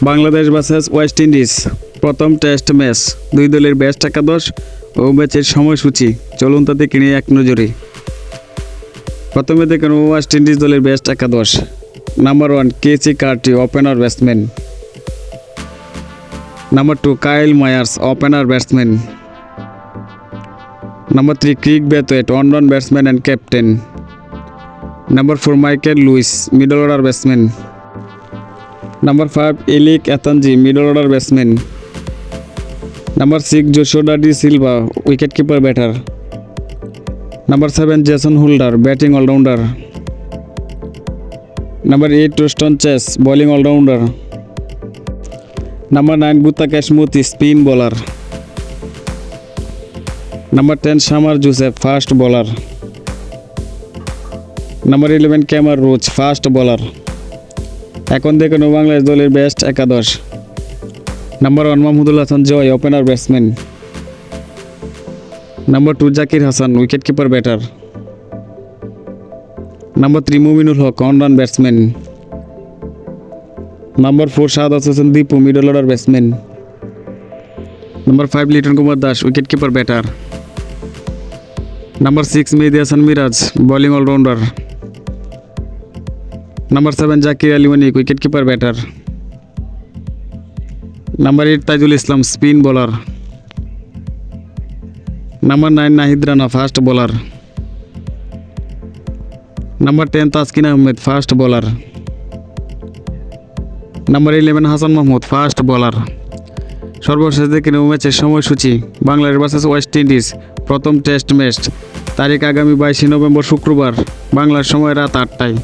Bangladesh versus West Indies প্রথম test match, দুই দলের বেস্ট একাদশ ও ম্যাচের সময়সূচি চলুন তা দেখে নিয়ে এক নজরে। প্রথমে দেখেন ওয়েস্ট ইন্ডিজ দলের বেস্ট একাদশ। Number 1 Keacy Carty, opener batsman. Number 2 Kyle Mayers, opener batsman. Number 3 Kraigg Brathwaite, one down batsman and captain. Number 4 Mikyle Louis, middle order batsman. Number 5 Alick Athanaze, middle order batsman. Number 6 Joshua Da Silva, wicket keeper batter. Number 7 Jason Holder, batting allrounder. Number 8 Roston Chase, bowling allrounder. Number 9 Gudakesh Motie, spin bowler. Number 10 Shamar Joseph, fast bowler. Number 11 Kemar Roach, fast bowler. এখন দেখুন বাংলাদেশ দলের best একাদশ। Number 1 Mahmudul Hasan Joy, opener batsman. Number 2 Zakir Hasan, wicket keeper batter. Number 3 Mominul Haque, one down batsman. Number 4 Shahadat Hossain Dipu, middle order batsman. Number 5 Liton Kumar Das, wicket keeper batter. Number 6 Mehidy Hasan Miraz, bowling allrounder. Number 7 Jaker Ali Manik, wicket keeper batter. Number 8 Taijul Islam, spin bowler. Number 9 Nahid Rana, fast bowler. Number 10 Taskin Ahmed, fast bowler. Number 11 Hasan Mahmud, fast bowler. সর্বশেষ দেখে নেব ম্যাচের সময়সূচি। Bangladesh versus West Indies প্রথম test match, তারিখ আগামী 22 November শুক্রবার, বাংলার সময় রাত 8টায়।